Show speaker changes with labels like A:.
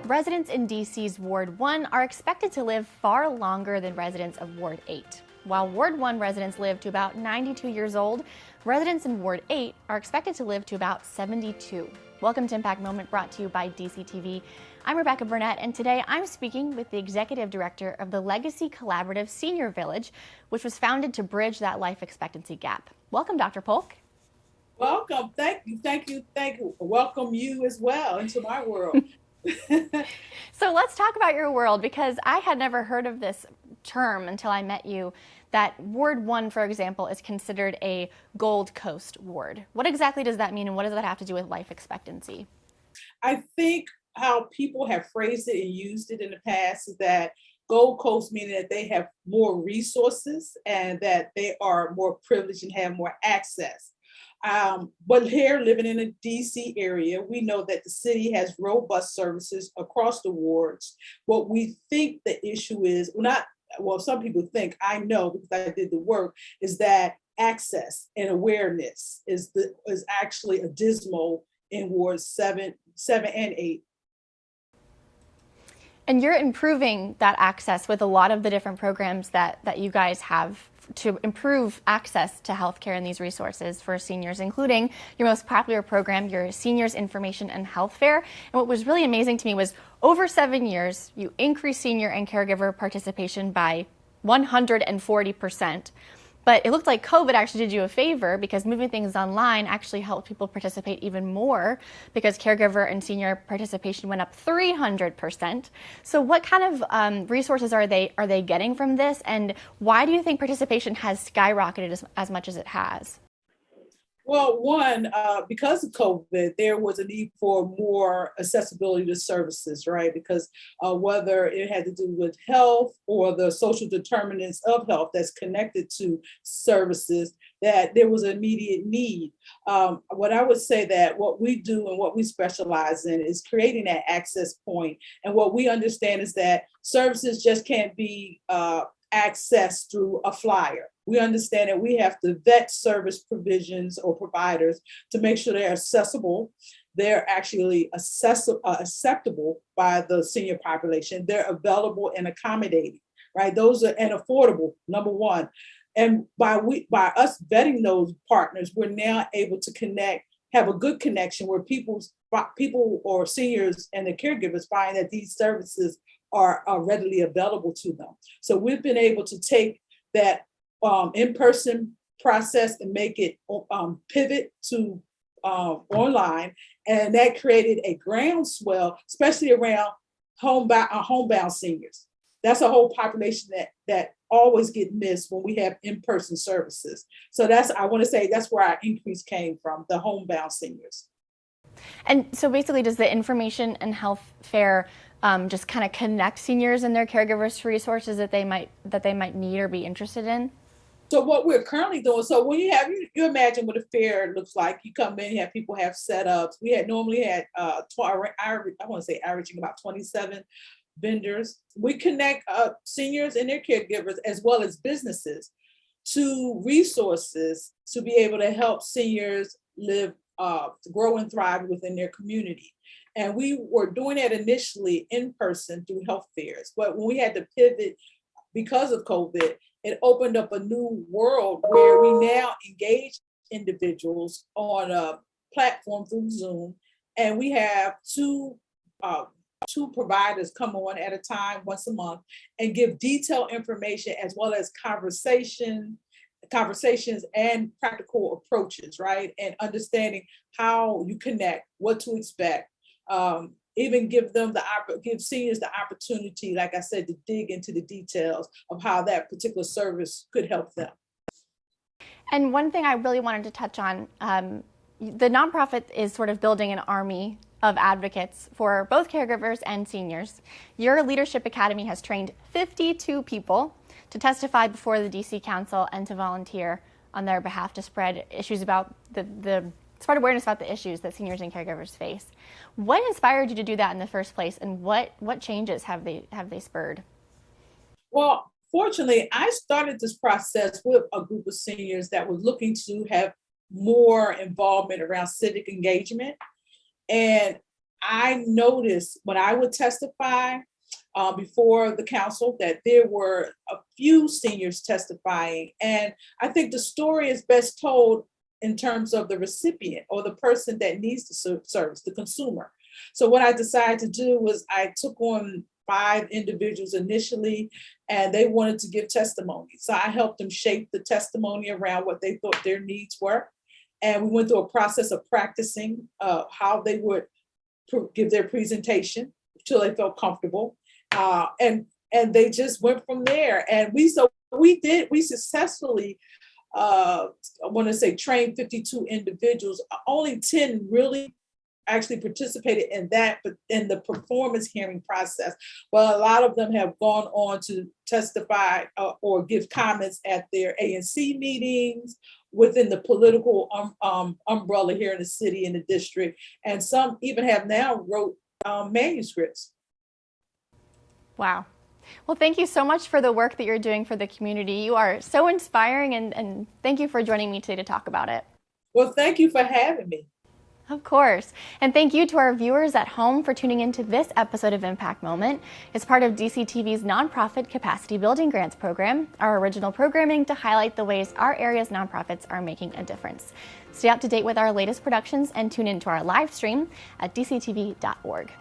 A: Residents in DC's Ward 1 are expected to live far longer than residents of Ward 8. While Ward 1 residents live to about 92 years old, residents in Ward 8 are expected to live to about 72. Welcome to Impact Moment, brought to you by DCTV. I'm Rebecca Burnett, and today I'm speaking with the Executive Director of the Legacy Collaborative Senior Village, which was founded to bridge that life expectancy gap. Welcome, Dr. Polk.
B: Welcome. Thank you. Welcome you as well into my world.
A: So let's talk about your world, because I had never heard of this term until I met you, that Ward 1, for example, is considered a Gold Coast ward. What exactly does that mean, and what does that have to do with life expectancy?
B: I think how people have phrased it and used it in the past is that Gold Coast, meaning that they have more resources and that they are more privileged and have more access. But here, living in the DC area, we know that the city has robust services across the wards. What we think the issue is, some people think, I know because I did the work, is that access and awareness is actually dismal in wards 7 and 8.
A: And you're improving that access with a lot of the different programs that you guys have to improve access to healthcare and these resources for seniors, including your most popular program, your Seniors Information and Health Fair. And what was really amazing to me was over 7 years, you increased senior and caregiver participation by 140%. But it looked like COVID actually did you a favor, because moving things online actually helped people participate even more, because caregiver and senior participation went up 300%. So what kind of resources are they getting from this, and why do you think participation has skyrocketed as much as it has?
B: Well, one, because of COVID, there was a need for more accessibility to services, right? Because whether it had to do with health or the social determinants of health that's connected to services, that there was an immediate need. What I would say that what we do and what we specialize in is creating that access point. And what we understand is that services just can't be accessed through a flyer. We understand that we have to vet service provisions or providers to make sure they're accessible. They're actually acceptable by the senior population. They're available and accommodating, right? Those are and affordable, number one. And by us vetting those partners, we're now able to have a good connection where people or seniors and the caregivers find that these services are readily available to them. So we've been able to take that in-person process and make it pivot to online, and that created a groundswell, especially around homebound seniors. That's a whole population that always get missed when we have in-person services. So I want to say that's where our increase came from, the homebound seniors.
A: And so basically, does the information and health fair just kind of connect seniors and their caregivers to resources that they might need or be interested in?
B: So what we're currently doing, so when you imagine what a fair looks like. You come in, people have setups. We normally had I want to say averaging about 27 vendors. We connect seniors and their caregivers as well as businesses to resources to be able to help seniors live, grow and thrive within their community. And we were doing that initially in person through health fairs. But when we had to pivot because of COVID, it opened up a new world where we now engage individuals on a platform through Zoom. And we have two providers come on at a time once a month and give detailed information as well as conversations and practical approaches, right? And understanding how you connect, what to expect. Even give seniors the opportunity, like I said, to dig into the details of how that particular service could help them.
A: And one thing I really wanted to touch on, the nonprofit is sort of building an army of advocates for both caregivers and seniors. Your Leadership Academy has trained 52 people to testify before the DC Council and to volunteer on their behalf to spread issues about spread awareness about the issues that seniors and caregivers face. What inspired you to do that in the first place, and what changes have they spurred?
B: Well, fortunately, I started this process with a group of seniors that was looking to have more involvement around civic engagement. And I noticed when I would testify before the council that there were a few seniors testifying. And I think the story is best told in terms of the recipient or the person that needs the service, the consumer. So what I decided to do was I took on 5 individuals initially, and they wanted to give testimony. So I helped them shape the testimony around what they thought their needs were. And we went through a process of practicing how they would give their presentation until they felt comfortable. And they just went from there. And we successfully, I want to say, trained 52 individuals. Only 10 really actually participated in that, but in the performance hearing process. But a lot of them have gone on to testify or give comments at their ANC meetings, within the political umbrella here in the city and the district. And some even have now wrote manuscripts.
A: Wow. Well, thank you so much for the work that you're doing for the community. You are so inspiring, and thank you for joining me today to talk about it.
B: Well, thank you for having me.
A: Of course. And thank you to our viewers at home for tuning into this episode of Impact Moment. It's part of DCTV's nonprofit Capacity Building Grants Program, our original programming to highlight the ways our area's nonprofits are making a difference. Stay up to date with our latest productions and tune into our live stream at dctv.org.